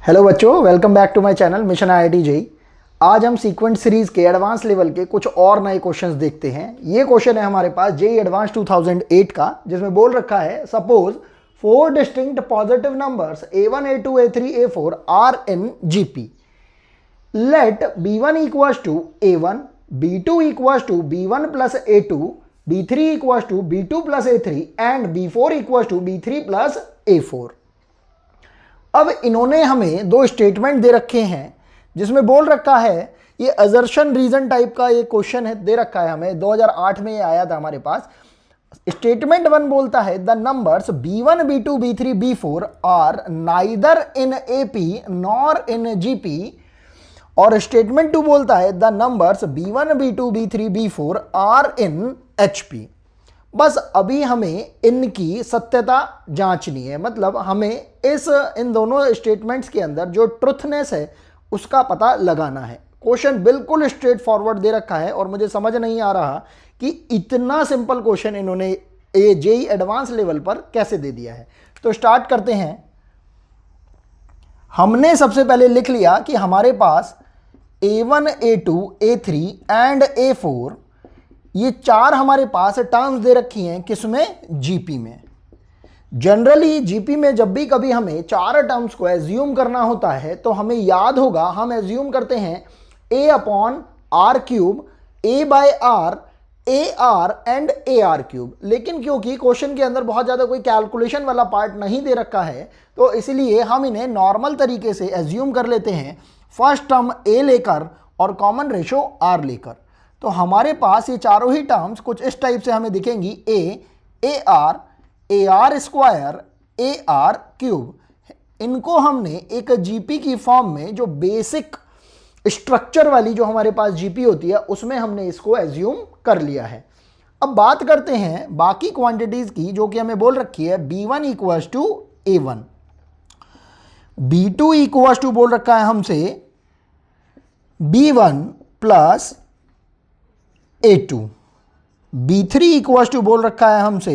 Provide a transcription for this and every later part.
Hello बच्चों, welcome back to my channel mission IIT JEE. आज हम सीक्वेंस सीरीज के एडवांस लेवल के कुछ और नए क्वेश्चंस देखते हैं। ये क्वेश्चन है हमारे पास जेईई एडवांस 2008 का, जिसमें बोल रखा है suppose 4 distinct positive numbers a1 a2 a3 a4 are in GP. Let b1 equals to a1, b2 equals to b1 plus a2, b3 equals to b2 plus a3 and b4 equals to b3 plus a4। अब इन्होंने हमें दो statement दे रखे हैं, जिसमें बोल रखा है, ये अजर्शन रीजन टाइप का ये क्वेश्चन है, दे रखा है हमें 2008 में ये आया था हमारे पास। स्टेटमेंट 1 बोलता है the numbers b1 b2 b3 b4 are neither in AP nor in GP. और स्टेटमेंट 2 बोलता है the numbers b1 b2 b3 b4 are in HP. बस अभी हमें इनकी सत्यता जांचनी है, मतलब हमें इन दोनों स्टेटमेंट्स के अंदर जो ट्रुथनेस है उसका पता लगाना है। क्वेश्चन बिल्कुल स्ट्रेट फॉरवर्ड दे रखा है और मुझे समझ नहीं आ रहा कि इतना सिंपल क्वेश्चन इन्होंने ये जेईई एडवांस लेवल पर कैसे दे दिया है। तो स्टार्ट करते हैं। हमने सबसे पहले लिख लिया कि हमारे पास a1 a2 a3 and a4 ये चार हमारे पास टर्म्स दे रखी हैं, किसमें? जीपी में। जनरली जीपी में जब भी कभी हमें चार टर्म्स को एज्यूम करना होता है तो हमें याद होगा, हम एज्यूम करते हैं a upon R cube, a by R, A are and A R cube. लेकिन क्योंकि क्वेश्चन के अंदर बहुत ज़्यादा कोई कैलकुलेशन वाला पार्ट नहीं दे रखा है, तो इसलिए हम इन्हें नॉर्मल तरीके से एज्यूम कर लेते हैं, फर्स्ट टर्म a लेकर और कॉमन रेशो r लेकर। तो हमारे पास ये चारों ही टर्म्स कुछ इस टाइप से हमें दिखेंगी, ए आर स्क्वायर, ए आर क्यूब। इनको हमने एक जीपी की फॉर्म में, जो बेसिक स्ट्रक्चर वाली जो हमारे पास जीपी होती है, उसमें हमने इसको एज्यूम कर लिया है। अब बात करते हैं बाकी क्वांटिटीज की, जो कि हमें बोल रखी है b1 equals to a1, b2 equals to बोल रखा है हमसे b1 plus a2, b3 equals to बोल रखा है हमसे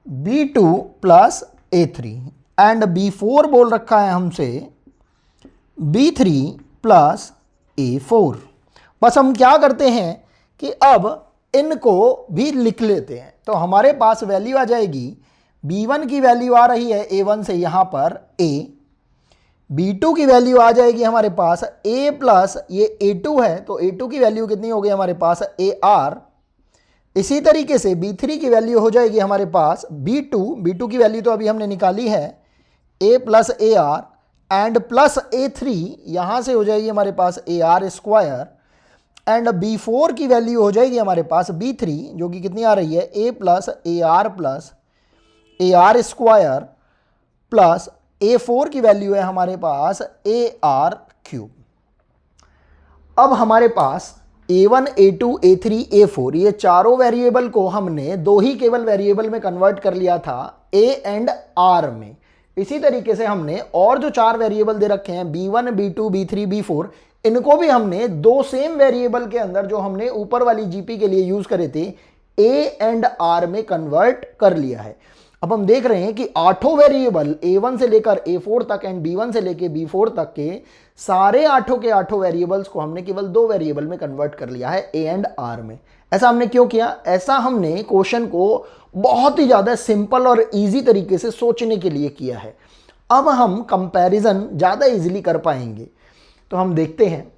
b2 plus a3 and b4 बोल रखा है हमसे b3 प्लस a4। बस हम क्या करते हैं कि अब इनको भी लिख लेते हैं। तो हमारे पास वैल्यू आ जाएगी, b1 की वैल्यू आ रही है a1 से यहाँ पर a, b2 की वैल्यू आ जाएगी हमारे पास a प्लस ये a2 है, तो a2 की वैल्यू कितनी हो गई हमारे पास ar। इसी तरीके से b3 की वैल्यू हो जाएगी हमारे पास b2 की वैल्यू तो अभी हमने निकाली है a plus a are and plus a3, यहाँ से हो जाएगी हमारे पास a r square and b4 की वैल्यू हो जाएगी हमारे पास b3, जो कि कितनी आ रही है a plus a r square plus a4 की वैल्यू है हमारे पास ए आर क्यूब। अब हमारे पास a1 a2 a3 a4 ये चारों वेरिएबल को हमने दो ही केवल वेरिएबल में कन्वर्ट कर लिया था, a एंड r में। इसी तरीके से हमने और जो चार वेरिएबल दे रखे हैं b1 b2 b3 b4, इनको भी हमने दो सेम वेरिएबल के अंदर, जो हमने ऊपर वाली जीपी के लिए यूज करे थे, a एंड r में कन्वर्ट कर लिया है। अब हम देख रहे हैं कि आठों वेरिएबल a1 से लेकर a4 तक एंड b1 से लेकर b4 तक के सारे आठों के आठों वेरिएबल्स को हमने केवल दो वेरिएबल में कन्वर्ट कर लिया है, a एंड r में। ऐसा हमने क्यों किया? ऐसा हमने क्वेश्चन को बहुत ही ज़्यादा सिंपल और इजी तरीके से सोचने के लिए किया है। अब हम कंपैरिजन ज़्यादा इजीली कर पाएंगे। तो हम देखते हैं,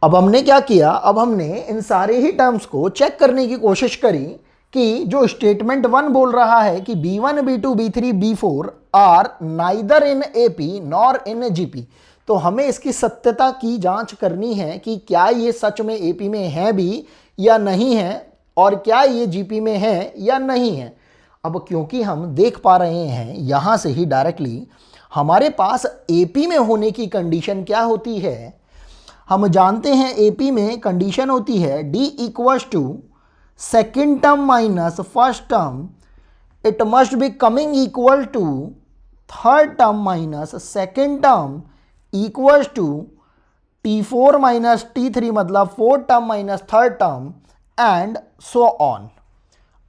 अब हमने क्या किया, अब हमने इन सारे ही टर्म्स को चेक करने की कोशिश करी कि जो स्टेटमेंट 1 बोल रहा है कि b1 b2 b3 b4 are neither in AP nor in GP, तो हमें इसकी सत्यता की जांच करनी है कि क्या ये सच में एपी में है भी या नहीं है, और क्या ये जीपी में है या नहीं है। अब क्योंकि हम देख पा रहे हैं यहाँ से ही डायरेक्टली हमारे पास एपी में होने की कंडीशन क्या होती है, हम जानते हैं एपी में कंडीशन होती है d equals to second term minus first term, it must be coming equal to third term minus second term equals to t4 minus t3, मतलब fourth term minus third term and so on.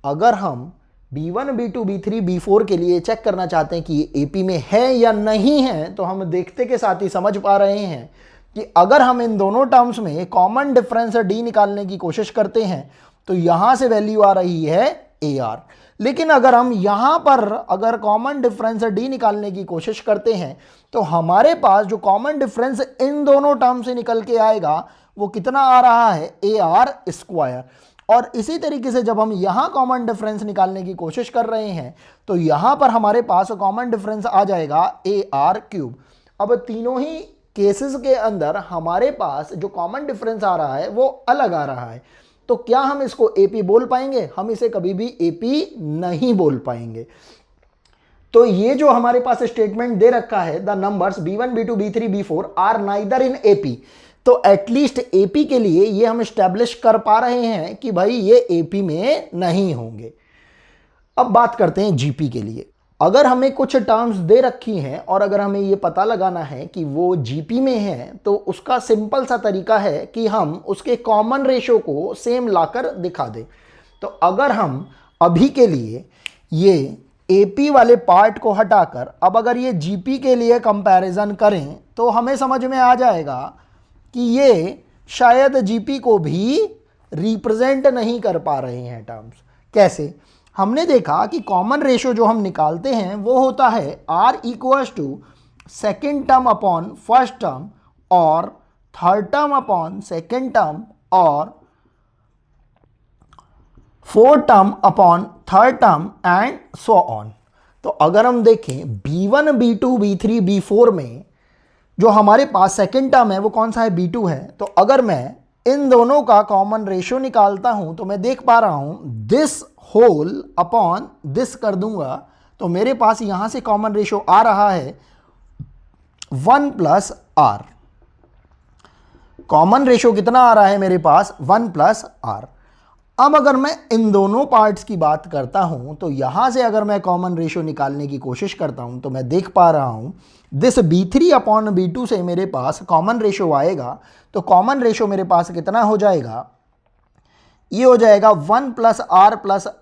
अगर हम B1 B2 B3 B4 के लिए check करना चाहते हैं कि ये AP में है या नहीं है, तो हम देखते के साथ ही समझ पा रहे हैं कि अगर हम इन दोनों टर्म्स में कॉमन डिफरेंस D निकालने की कोशिश करते हैं तो यहां से वैल्यू आ रही है AR। लेकिन अगर हम यहां पर अगर कॉमन डिफरेंस D निकालने की कोशिश करते हैं तो हमारे पास जो कॉमन डिफरेंस इन दोनों टर्म से निकल के आएगा वो कितना आ रहा है AR स्क्वायर। और इसी तरीके से जब हम यहां कॉमन डिफरेंस निकालने की कोशिश कर रहे हैं तो यहां पर हमारे पास कॉमन डिफरेंस आ जाएगा AR क्यूब। अब तीनों ही केसेस के अंदर हमारे पास जो कॉमन डिफरेंस आ रहा है वो अलग आ रहा है। तो क्या हम इसको AP बोल पाएंगे? हम इसे कभी भी AP नहीं बोल पाएंगे। तो ये जो हमारे पास स्टेटमेंट दे रखा है, the numbers B1 B2 B3 B4 are neither in AP, तो एटलीस्ट AP के लिए ये हम स्टैब्लिश कर पा रहे हैं कि भाई ये AP में नहीं होंगे। अब बात करते हैं GP के लिए। अगर हमें कुछ टर्म्स दे रखी हैं और अगर हमें ये पता लगाना है कि वो GP में है तो उसका सिंपल सा तरीका है कि हम उसके कॉमन रेशो को सेम लाकर दिखा दें। तो अगर हम अभी के लिए ये AP वाले पार्ट को हटाकर अब अगर ये GP के लिए कंपैरिजन करें तो हमें समझ में आ जाएगा कि ये शायद GP को भी रिप्रेजेंट नहीं कर पा रहे हैं टर्म्स। कैसे? हमने देखा कि कॉमन रेशो जो हम निकालते हैं वो होता है R equals to second term upon first term और third term upon second term और fourth term upon third term and so on. तो अगर हम देखें B1 B2 B3 B4 में जो हमारे पास सेकेंड टर्म है वो कौन सा है? B2 है। तो अगर मैं इन दोनों का कॉमन रेशो निकालता हूं तो मैं देख पा रहा हूं दिस होल अपॉन दिस कर दूंगा तो मेरे पास यहां से कॉमन रेशो आ रहा है 1 प्लस R। कॉमन रेशो कितना आ रहा है मेरे पास? 1 प्लस R। अब अगर मैं इन दोनों पार्ट्स की बात करता हूं तो यहां से अगर मैं कॉमन रेशो निकालने की कोशिश करता हूं तो मैं देख पा रहा हूं दिस B3 अपॉन B2 से मेरे पास कॉमन रेशो आएगा। तो कॉमन रेशो मेरे पास कितना हो जाएगा? ये हो जाएगा 1 plus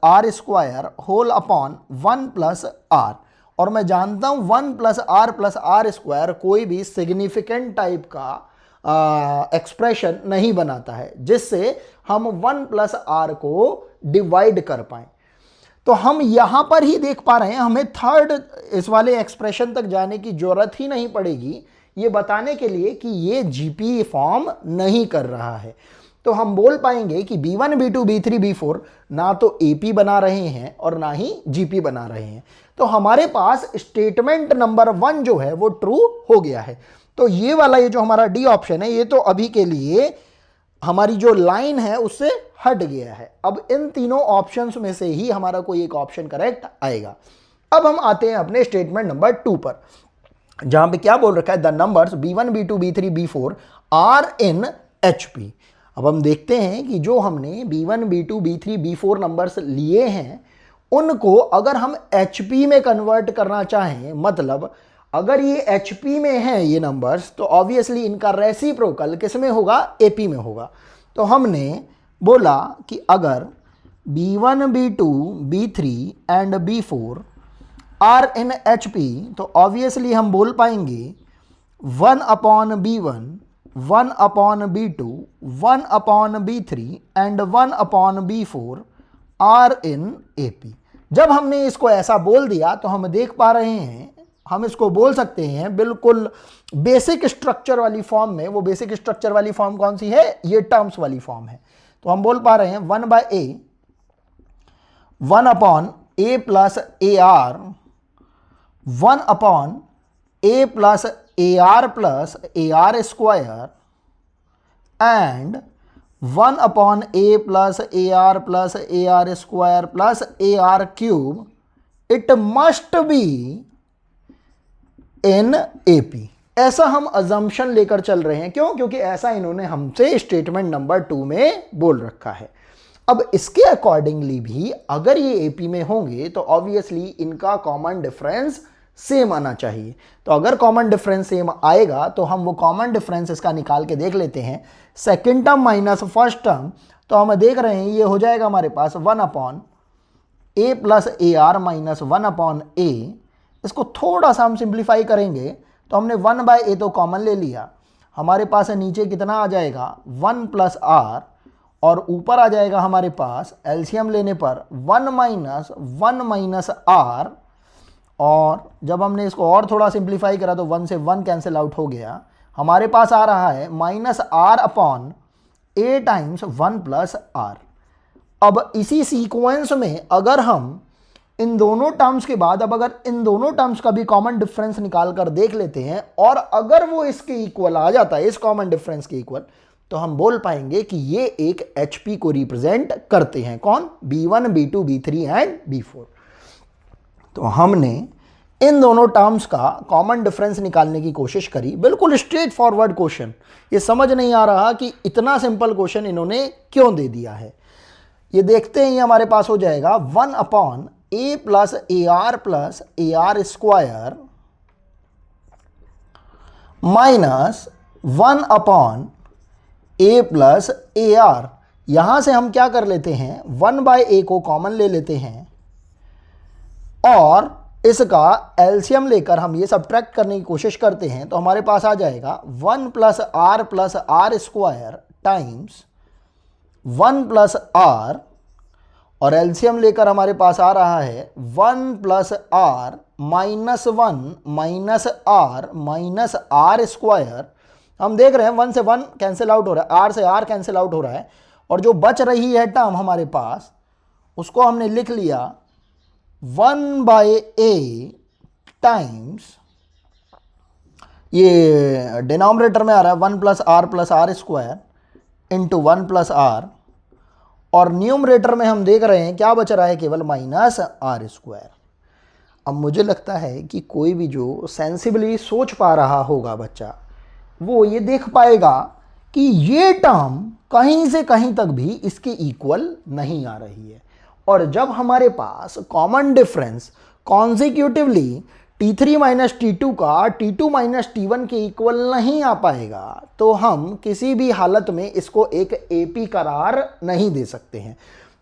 R square whole upon 1 plus R। और मैं जानता हूं 1 प्लस R स्क्वायर कोई भी सिग्निफिकेंट टाइप का एक्सप्रेशन नहीं बनाता है जिससे हम 1 प्लस R को डिवाइड कर पाएं। तो हम यहां पर ही देख पा रहे हैं हमें थर्ड इस वाले एक्सप्रेशन तक जाने की जरूरत ही नहीं पड़ेगी ये बताने के लिए कि ये GP फॉर्म नहीं कर रहा है। तो हम बोल पाएंगे कि B1 B2 B3 B4 ना तो AP बना रहे हैं और ना ही GP बना रहे हैं। तो हमारे पास स्टेटमेंट नंबर 1 जो है वो ट्रू हो गया है। तो ये वाला ये जो हमारा D ऑप्शन है ये तो अभी के लिए हमारी जो लाइन है उससे हट गया है। अब इन तीनों ऑप्शंस में से ही हमारा कोई एक ऑप्शन करेक्ट आएगा। अब हम आते हैं अपने स्टेटमेंट नंबर 2 पर जहां पे क्या बोल रखा है the numbers B1 B2 B3 B4 are in HP। अब हम देखते हैं कि जो हमने B1 B2 B3 B4 numbers लिए हैं उनको अगर हम HP में कन्वर्ट करना चाहें, मतलब अगर ये HP में है ये नंबर्स तो ऑब्वियसली इनका रेसिप्रोकल किस में होगा? AP में होगा। तो हमने बोला कि अगर B1 B2 B3 and B4 are in HP तो ऑब्वियसली हम बोल पाएंगे 1 upon B1 1 upon B2 1 upon B3 and 1 upon B4 are in AP। जब हमने इसको ऐसा बोल दिया तो हम देख पा रहे हैं हम इसको बोल सकते हैं बिल्कुल बेसिक स्ट्रक्चर वाली फॉर्म में। वो बेसिक स्ट्रक्चर वाली फॉर्म कौन सी है? ये टर्म्स वाली फॉर्म है। तो हम बोल पा रहे हैं 1 by A 1 upon A plus AR 1 upon A plus AR square and 1 upon A plus AR square plus AR cube it must be in AP। ऐसा हम अजम्पशन लेकर चल रहे हैं। क्यों? क्योंकि ऐसा इन्होंने हमसे स्टेटमेंट नंबर 2 में बोल रखा है। अब इसके अकॉर्डिंगली भी अगर ये AP में होंगे तो ऑब्वियसली इनका कॉमन डिफरेंस सेम आना चाहिए। तो अगर कॉमन डिफरेंस सेम आएगा तो हम वो कॉमन डिफरेंस इसका निकाल के देख लेते हैं। Second term minus first term तो हम देख रहे हैं ये हो जाएगा हमारे पास 1 upon A plus a are minus 1/a, इसको थोड़ा सा हम सिंप्लीफाई करेंगे तो हमने 1/a तो कॉमन ले लिया, हमारे पास नीचे कितना आ जाएगा 1 प्लस आर, और ऊपर आ जाएगा हमारे पास एलसीएम लेने पर 1 माइनस आर, और जब हमने इसको और थोड़ा सिंप्लीफाई करा तो 1 से 1 कैंसिल आउट हो गया, हमारे पास आ रहा है minus r upon a times 1 plus r. अब इसी सीक्वेंस में अगर हम इन दोनों टर्म्स के बाद अब अगर इन दोनों टर्म्स का भी कॉमन डिफरेंस निकाल कर देख लेते हैं, और अगर वो इसके इक्वल आ जाता है, इस कॉमन डिफरेंस के इक्वल, तो हम बोल पाएंगे कि ये एक HP को रिप्रेजेंट करते हैं। कौन? B1, B2, B3 and B4। तो हमने इन दोनों टर्म्स का कॉमन डिफरेंस निकालने की कोशिश करी। बिल्कुल स्ट्रेट फॉरवर्ड क्वेश्चन, ये समझ नहीं आ रहा कि इतना सिंपल क्वेश्चन इन्होंने क्यों दे दिया है। ये देखते ही हमारे पास हो जाएगा 1/a plus a r square minus 1/a plus a are. यहां से हम क्या कर लेते हैं, 1/a को कॉमन ले लेते हैं और इसका एलसीएम लेकर हम ये सब्ट्रैक्ट करने की कोशिश करते हैं, तो हमारे पास आ जाएगा 1 plus r square times 1 plus r, और एलसीएम लेकर हमारे पास आ रहा है 1 plus r minus 1 minus r square. हम देख रहे हैं 1 से 1 कैंसिल आउट हो रहा है, आर से आर कैंसिल आउट हो रहा है, और जो बच रही है टर्म हमारे पास उसको हमने लिख लिया 1/a टाइम्स, ये डिनोमिनेटर में आ रहा है 1 plus r square into 1 plus r, और न्यूमरेटर में हम देख रहे हैं क्या बच रहा है, केवल माइनस आर स्क्वायर। अब मुझे लगता है कि कोई भी जो सेंसिबली सोच पा रहा होगा बच्चा, वो ये देख पाएगा कि ये टर्म कहीं से कहीं तक भी इसके इक्वल नहीं आ रही है, और जब हमारे पास common difference consecutively T3 minus T2 का T2 माइनस T1 के इक्वल नहीं आ पाएगा, तो हम किसी भी हालत में इसको एक AP करार नहीं दे सकते हैं।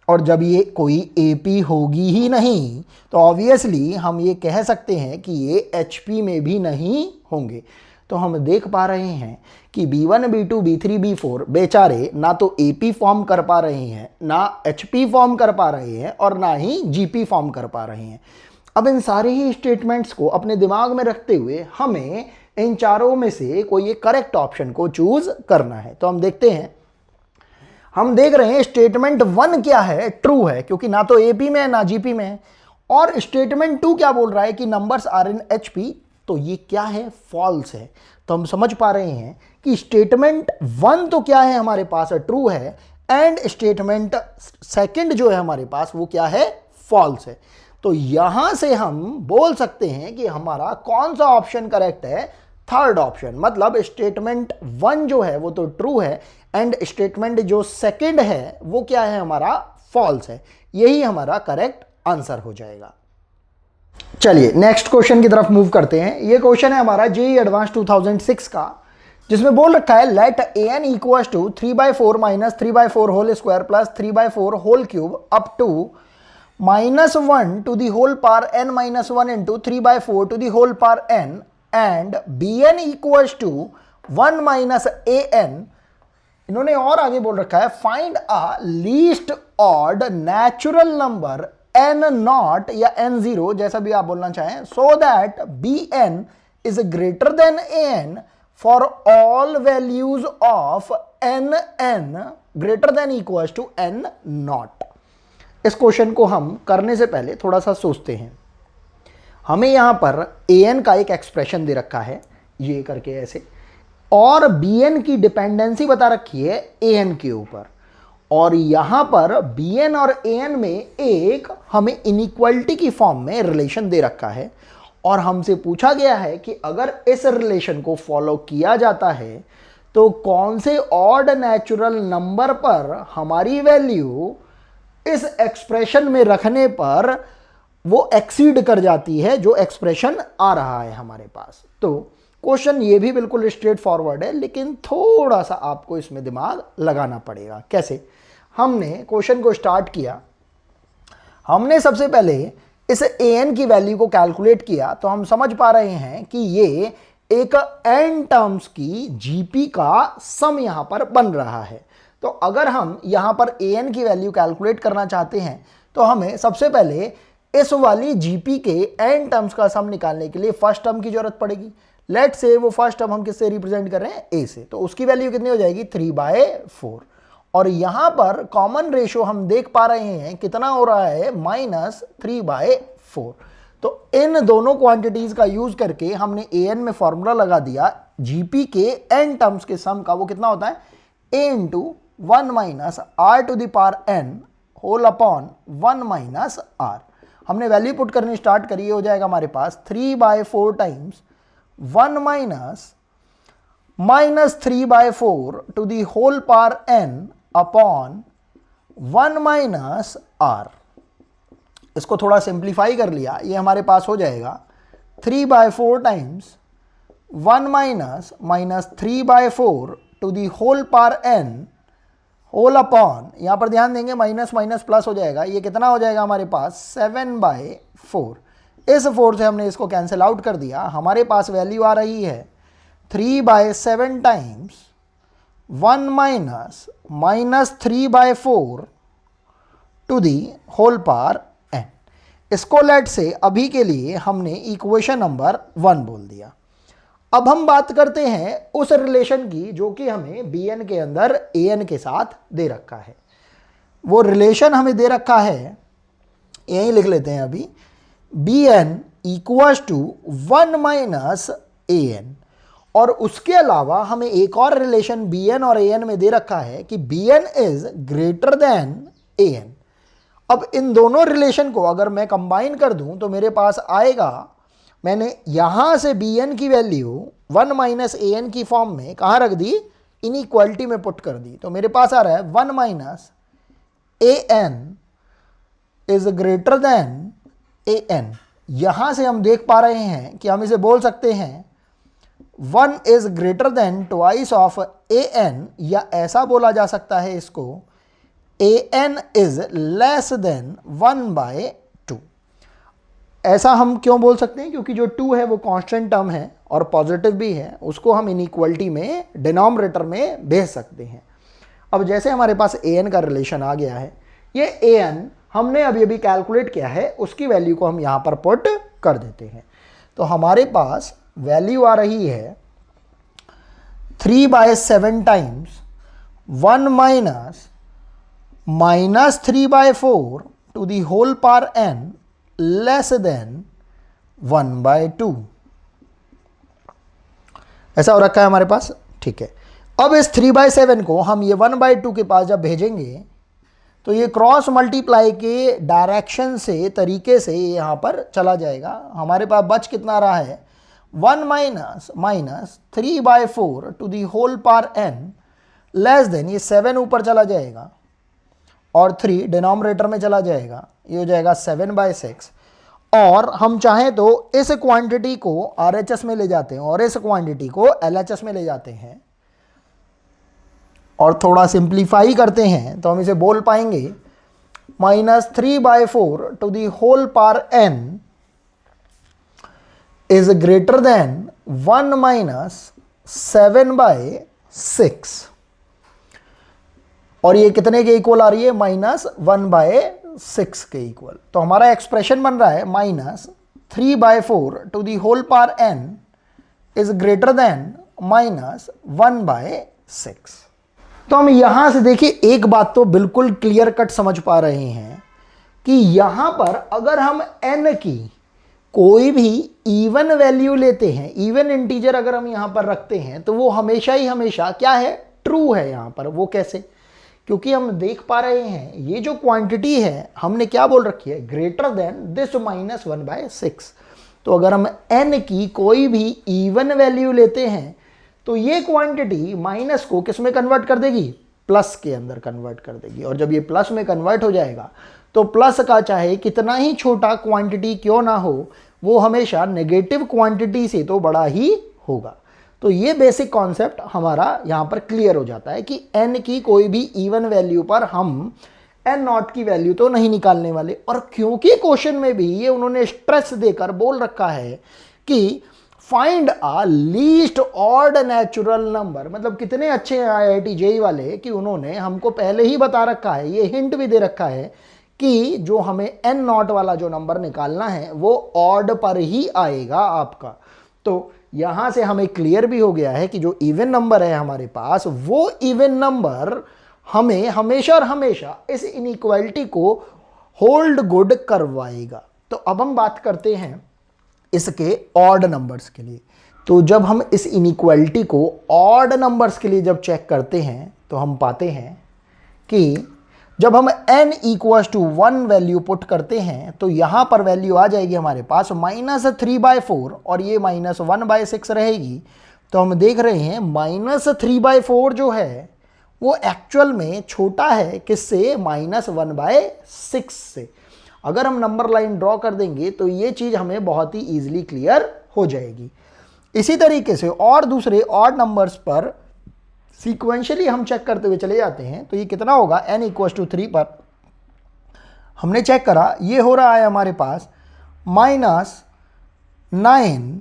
और जब ये कोई AP होगी ही नहीं, तो ऑब्वियसली हम ये कह सकते हैं कि ये HP में भी नहीं होंगे। तो हम देख पा रहे हैं कि B1, B2, B3, B4 बेचारे ना तो AP फॉर्म कर पा रहे हैं, ना HP फॉर्म कर पा रहे हैं, और ना ही GP फॉर्म कर पा रहे हैं। अब इन सारे ही स्टेटमेंट्स को अपने दिमाग में रखते हुए हमें इन चारों में से कोई एक करेक्ट ऑप्शन को चूज करना है। तो हम देखते हैं, हम देख रहे हैं स्टेटमेंट 1 क्या है, ट्रू है, क्योंकि ना तो AP में है ना GP में है। और स्टेटमेंट 2 क्या बोल रहा है कि नंबर्स आर इन HP, तो ये क्या है, फॉल्स है। तो हम समझ पा रहे हैं कि स्टेटमेंट 1 तो क्या है हमारे पास, ट्रू है, एंड स्टेटमेंट सेकंड जो है हमारे पास वो क्या है, फॉल्स है। तो यहां से हम बोल सकते हैं कि हमारा कौन सा ऑप्शन करेक्ट है, थर्ड ऑप्शन। मतलब स्टेटमेंट 1 जो है वो तो ट्रू है, एंड स्टेटमेंट जो सेकंड है वो क्या है, हमारा फॉल्स है। यही हमारा करेक्ट आंसर हो जाएगा। चलिए नेक्स्ट क्वेश्चन की तरफ मूव करते हैं। ये क्वेश्चन है हमारा JEE एडवांस 2006 का, जिसमें बोल रखा है let an equals to 3/4 minus 3/4 whole square plus 3/4 whole cube up to -1 to the whole power n minus 1 into 3/4 to the whole power n, and bn equals to 1 minus an। इन्होंने और आगे बोल रखा है find a least odd natural number n0 या n0, जैसा भी आप बोलना चाहें, so that bn is greater than an for all values of nn greater than equals to n0। इस क्वेश्चन को हम करने से पहले थोड़ा सा सोचते हैं। हमें यहां पर an का एक एक्सप्रेशन दे रखा है ये करके ऐसे, और bn की डिपेंडेंसी बता रखी है an के ऊपर, और यहां पर bn और an में एक हमें इनइक्वालिटी की फॉर्म में रिलेशन दे रखा है, और हमसे पूछा गया है कि अगर इस रिलेशन को फॉलो किया जाता है तो कौन से ऑड नेचुरल नंबर पर हमारी वैल्यू इस एक्सप्रेशन में रखने पर वो एक्सीड कर जाती है जो एक्सप्रेशन आ रहा है हमारे पास। तो क्वेश्चन ये भी बिल्कुल स्ट्रेट फॉरवर्ड है, लेकिन थोड़ा सा आपको इसमें दिमाग लगाना पड़ेगा। कैसे? हमने क्वेश्चन को स्टार्ट किया, हमने सबसे पहले इस an की वैल्यू को कैलकुलेट किया तो हम समझ पा रहे हैं कि ये एक n टर्म्स की जीपी का सम यहां पर बन रहा है। तो अगर हम यहां पर an की वैल्यू कैलकुलेट करना चाहते हैं तो हमें सबसे पहले इस वाली जीपी के n टर्म्स का सम निकालने के लिए फर्स्ट टर्म की जरूरत पड़ेगी। लेट से वो फर्स्ट टर्म हम किससे रिप्रेजेंट कर रहे हैं, a से, तो उसकी वैल्यू कितनी हो जाएगी 3/4। और यहां पर कॉमन रेशो हम देख पा रहे हैं कितना हो रहा है -3/4। तो इन दोनों क्वांटिटीज का यूज करके हमने an में फॉर्मूला लगा दिया जीपी के n टर्म्स के सम का, वो कितना होता है a × 1 - r⁴n whole upon 1 - r। हमने वैल्यू पुट करनी स्टार्ट करी, हो जाएगा हमारे पास 3/4 times 1 - -3/4 to the whole power n upon 1 - r। इसको थोड़ा सिंप्लीफाई कर लिया, ये हमारे पास हो जाएगा 3/4 times 1 - -3/4 to the whole power n whole upon, यहां पर ध्यान देंगे माइनस माइनस प्लस हो जाएगा, ये कितना हो जाएगा हमारे पास 7/4। इस 4 से हमने इसको कैंसिल आउट कर दिया, हमारे पास वैल्यू आ रही है 3/7 times 1 - -3/4 to the whole power n। इसको लेट से अभी के लिए हमने इक्वेशन नंबर 1 बोल दिया। अब हम बात करते हैं उस रिलेशन की जो कि हमें bn के अंदर an के साथ दे रखा है। वो रिलेशन हमें दे रखा है, यहीं लिख लेते हैं अभी, bn = 1 - an। और उसके अलावा हमें एक और रिलेशन bn और an में दे रखा है कि bn is greater then an। अब इन दोनों रिलेशन को अगर मैं कंबाइन कर दूं तो मेरे पास आएगा, मैंने यहां से bn की वैल्यू 1 - an की फॉर्म में कहां रख दी, इनइक्वालिटी में पुट कर दी, तो मेरे पास आ रहा है 1 - an is greater then an। यहां से हम देख पा रहे हैं कि हम इसे बोल सकते हैं 1 is greater then twice of an, या ऐसा बोला जा सकता है इसको an इज लेस देन 1/2। ऐसा हम क्यों बोल सकते हैं, क्योंकि जो 2 है वो कांस्टेंट टर्म है और पॉजिटिव भी है, उसको हम इनइक्वालिटी में डिनोमिनेटर में भेज सकते हैं। अब जैसे हमारे पास an का रिलेशन आ गया है, ये an हमने अभी अभी कैलकुलेट किया है, उसकी वैल्यू को हम यहाँ पर पुट कर देते हैं। तो हमारे पास वैल्यू आ रही है 3/7 times 1 - -3/4 to the whole power n less than 1/2। ऐसा हो रखा है हमारे पास, ठीक है। अब इस 3/7 को हम ये 1/2 के पास जब भेजेंगे तो ये क्रॉस मल्टीप्लाई के डायरेक्शन से, तरीके से यहाँ पर चला जाएगा। हमारे पास बच कितना रहा है 1 - -3/4 to the whole power n less than, ये 7 ऊपर चला जाएगा और 3 डिनोमिनेटर में चला जाएगा, ये हो जाएगा 7/6। और हम चाहें तो इस क्वांटिटी को RHS में ले जाते हैं और इस क्वांटिटी को LHS में ले जाते हैं और थोड़ा सिंप्लीफाई करते हैं तो हम इसे बोल पाएंगे -3/4 to the whole power n is greater than 1 - 7/6। और ये कितने के इक्वल आ रही है, -1/6 के इक्वल। तो हमारा एक्सप्रेशन बन रहा है -3/4 to the whole power n is greater than -1/6। तो हम यहां से देखिए एक बात तो बिल्कुल क्लियर कट समझ पा रहे हैं कि यहां पर अगर हम n की कोई भी इवन वैल्यू लेते हैं, इवन इंटीजर अगर हम यहां पर रखते हैं, तो वो हमेशा ही हमेशा क्या है, ट्रू है। यहां पर वो कैसे, क्योंकि हम देख पा रहे हैं ये जो क्वांटिटी है हमने क्या बोल रखी है, ग्रेटर देन दिस -1/6। तो अगर हम n की कोई भी इवन वैल्यू लेते हैं तो ये क्वांटिटी माइनस को किस में कन्वर्ट कर देगी, प्लस के अंदर कन्वर्ट कर देगी। और जब ये प्लस में कन्वर्ट हो जाएगा तो प्लस का चाहे कितना ही छोटा क्वांटिटी क्यों ना हो, वो हमेशा नेगेटिव क्वांटिटी से तो बड़ा ही होगा। तो ये बेसिक कॉन्सेप्ट हमारा यहाँ पर क्लियर हो जाता है कि n की कोई भी इवन वैल्यू पर हम एन नॉट की वैल्यू तो नहीं निकालने वाले। और क्योंकि क्वेश्चन में भी ये उन्होंने स्ट्रेस देकर बोल रखा है कि find a least odd natural number, मतलब कितने अच्छे हैं IIT JEE वाले कि उन्होंने हमको पहले ही बता रखा है, ये हिंट भी दे रखा है कि जो हमें एन नॉट वाला जो नंबर निकालना है वो ऑड पर ही आएगा आपका। तो यहां से हमें क्लियर भी हो गया है कि जो इवन नंबर है हमारे पास, वो इवन नंबर हमें हमेशा और हमेशा इस इनइक्वालिटी को होल्ड गुड करवाएगा। तो अब हम बात करते हैं इसके ऑड नंबर्स के लिए। तो जब हम इस इनइक्वालिटी को ऑड नंबर्स के लिए जब चेक करते हैं तो हम पाते हैं कि जब हम n = 1 वैल्यू पुट करते हैं तो यहां पर वैल्यू आ जाएगी हमारे पास -3/4 और ये -1/6 रहेगी। तो हम देख रहे हैं -3/4 जो है वो एक्चुअल में छोटा है किससे, -1/6 से। अगर हम नंबर लाइन ड्रॉ कर देंगे तो ये चीज़ हमें बहुत ही ईजिली क्लियर हो जाएगी। इसी तरीके से और दूसरे ऑड नंबर्स पर सीक्वेंशियली हम चेक करते हुए चले जाते हैं। तो ये कितना होगा, n = 3 पर हमने चेक करा, ये हो रहा है हमारे पास -9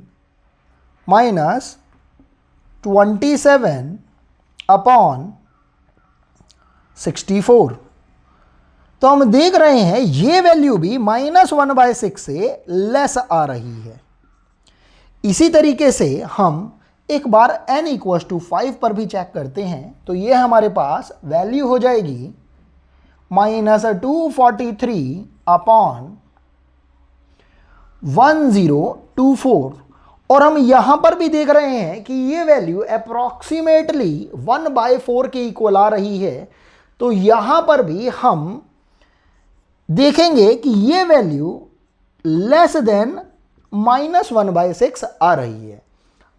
-27/64। तो हम देख रहे हैं ये वैल्यू भी -1/6 से लेस आ रही है। इसी तरीके से हम एक बार n = 5 पर भी चेक करते हैं तो ये हमारे पास वैल्यू हो जाएगी -243/1024। और हम यहां पर भी देख रहे हैं कि ये वैल्यू अप्रॉक्सीमेटली 1/4 के इक्वल आ रही है। तो यहां पर भी हम देखेंगे कि ये वैल्यू लेस देन -1/6 आ रही है।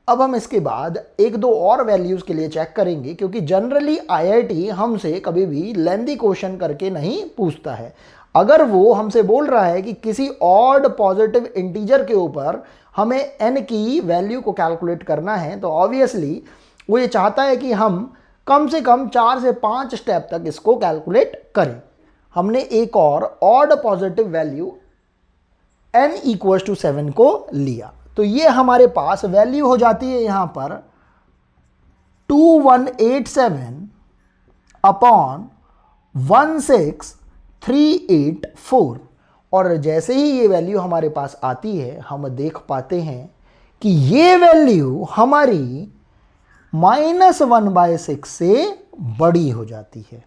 अब हम इसके बाद एक दो और वैल्यूज के लिए चेक करेंगे, क्योंकि जनरली IIT हमसे कभी भी लेंदी क्वेश्चन करके नहीं पूछता है। अगर वो हमसे बोल रहा है कि किसी ऑड पॉजिटिव इंटीजर के ऊपर हमें n की वैल्यू को कैलकुलेट करना है तो ऑब्वियसली वो ये चाहता है कि हम कम से कम 4 से 5 स्टेप तक इसको कैलकुलेट करें। हमने एक और ऑड पॉजिटिव वैल्यू n = 7 को लिया। तो ये हमारे पास वैल्यू हो जाती है यहां पर 2187/16384। और जैसे ही ये वैल्यू हमारे पास आती है हम देख पाते हैं कि ये वैल्यू हमारी -1/6 से बड़ी हो जाती है।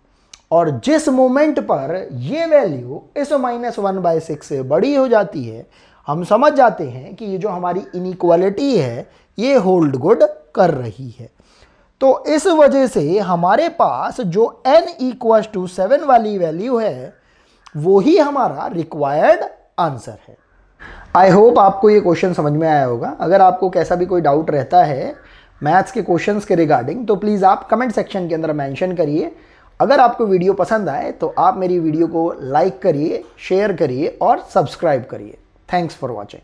और जिस मोमेंट पर ये वैल्यू इस -1/6 से बड़ी हो जाती है हम समझ जाते हैं कि ये जो हमारी इनइक्वालिटी है ये होल्ड गुड कर रही है। तो इस वजह से हमारे पास जो n = 7 वाली वैल्यू है वो ही हमारा रिक्वायर्ड आंसर है। आई होप आपको ये क्वेश्चन समझ में आया होगा। अगर आपको कैसा भी कोई डाउट रहता है मैथ्स के क्वेश्चंस के रिगार्डिंग तो प्लीज़ आप कमेंट सेक्शन के अंदर मेंशन करिए। अगर आपको वीडियो पसंद आए तो आप मेरी वीडियो को लाइक करिए, शेयर करिए और सब्सक्राइब करिए। Thanks for watching.